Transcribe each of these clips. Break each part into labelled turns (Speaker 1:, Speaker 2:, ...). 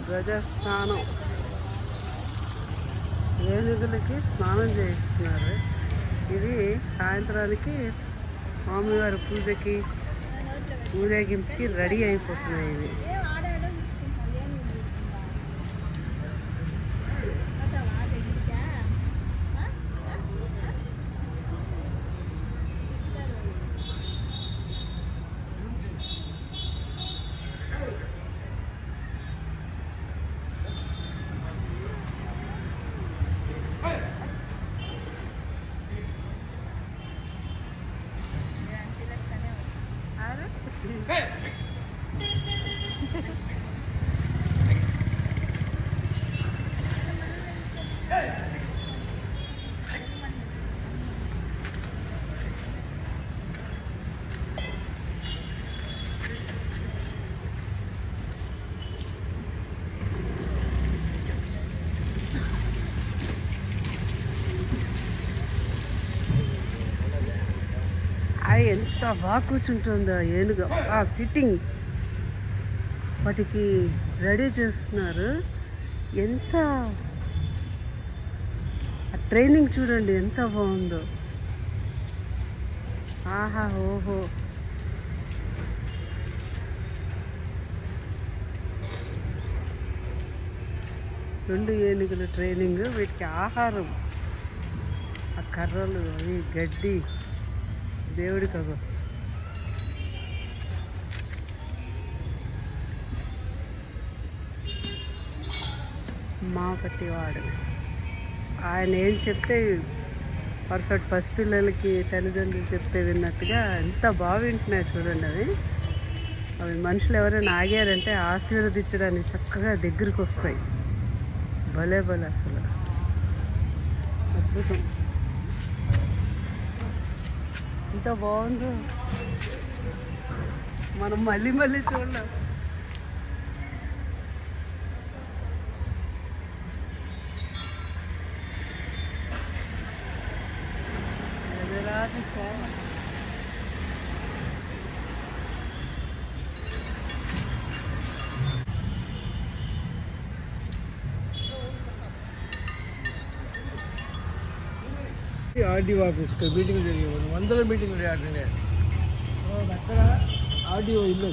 Speaker 1: గజ స్నానం, ఏనుగులకి స్నానం చేయిస్తున్నారు. ఇది సాయంత్రానికి స్వామివారి పూజకి ఊరేగింపుకి రెడీ అయిపోతున్నాయి. ఇవి ఎంత బాగా కూర్చుంటుందో ఏనుగు. ఆ సిట్టింగ్ వాటికి రెడీ చేస్తున్నారు. ఎంత ట్రైనింగ్ చూడండి ఎంత బాగుందో. ఆహా ఓహో. రెండు ఏనుగుల ట్రైనింగ్. వీటికి ఆహారం ఆ కర్రలు అవి గడ్డి దేవుడికి అగో. మా పట్టివాడు ఆయన ఏం చెప్తే పర్ఫెక్ట్ పసిపిల్లలకి తల్లిదండ్రులు చెప్తే విన్నట్టుగా ఎంత బాగా వింటున్నాయి చూడండి. అవి మనుషులు ఎవరైనా ఆగారంటే ఆశీర్వదించడానికి చక్కగా దగ్గరికి వస్తాయి. భలే భలే అసలు అద్భుతం. ఎంత బాగుందో మనం మళ్ళీ మళ్ళీ చూడలేం. ఎదురాది సేవ.
Speaker 2: ఆర్డీఓ ఆఫీస్ ఇక్కడ మీటింగ్ జరిగేవాడు. వందల మీటింగ్లు అటెండ్ అయ్యారు. అక్కడ ఆర్డీఓ ఇల్లు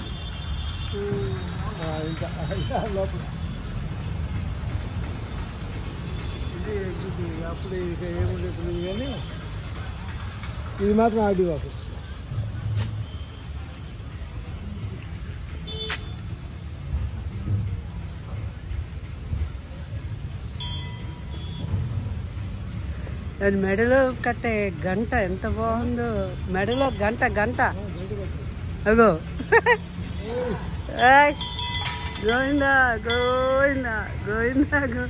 Speaker 2: ఇంకా లోపల ఇది అప్పుడు ఇక ఏముండేది కానీ ఇది మాత్రం ఆర్డీఓ ఆఫీస్.
Speaker 1: దాని మెడలో కట్టే గంట ఎంత బాగుందో. మెడలో గంట గంట అగో. గోవిందా గోవిందా గోవిందా గో.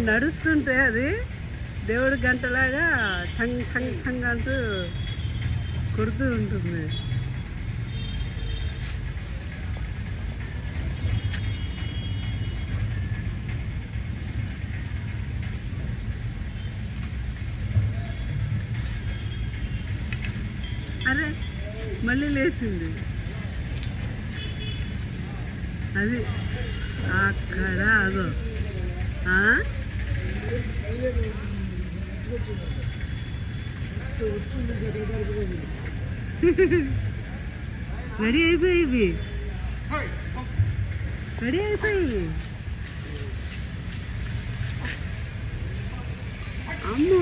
Speaker 1: నడుస్తుంటే అది దేవుడి గంటలాగా ఠంగ్ ఠంగ్ ఠంగ్ అంటూ కొడుతూ ఉంటుంది. అరే మళ్ళీ లేచింది అది అక్కడ. అదో రెడీ అయిపోయి రెడీ అయిపోయి అమ్మో.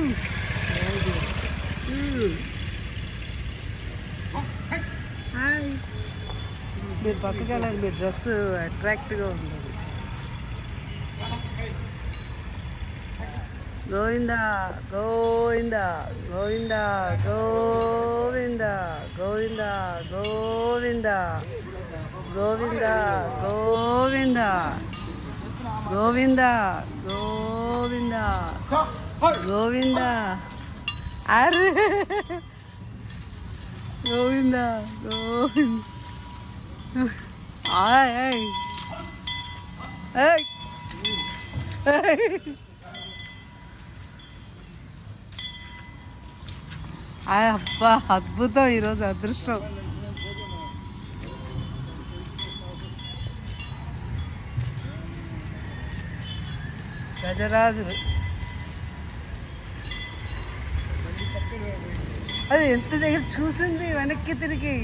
Speaker 1: హాయ్. మీరు పక్కకి వెళ్ళాలి. మీ డ్రెస్ అట్రాక్ట్గా ఉంటుంది. గోవిందా గోవిందా గోవిందా గోవిందా గోవిందా గోవిందా గోవిందా గోవిందా గోవిందా గోవిందా గోవిందా. అరే గోవిందా గోవిందా. అబ్బా అద్భుతం. ఈరోజు అదృష్టం. గజరాజులు. అది ఎంత దగ్గర చూసింది వెనక్కి తిరిగి.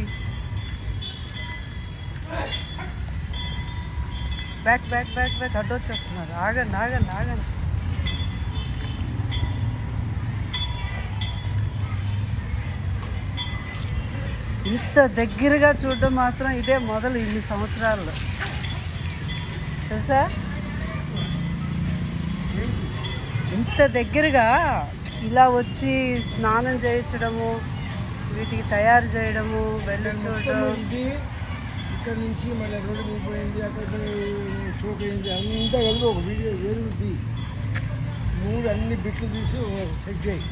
Speaker 1: బ్యాక్ బ్యాక్ బ్యాక్ బ్యాక్ అడ్డొచ్చేస్తున్నారు. ఆగండి ఆగండి ఆగండి. ఇంత దగ్గరగా చూడడం మాత్రం ఇదే మొదలు ఇన్ని సంవత్సరాల్లో తెలుసా. ఇంత దగ్గరగా ఇలా వచ్చి స్నానం చేయించడము, వీటికి తయారు చేయడము, వెళ్ళి చూడడం.
Speaker 2: ఇది ఇక్కడ నుంచి మళ్ళీ రోడ్డు మీద పోయింది, అక్కడ చోటు అయింది, అంతా కలిపి ఒక వీడియో వేరుది 3 అన్ని బిట్లు తీసి సెట్ చేయి.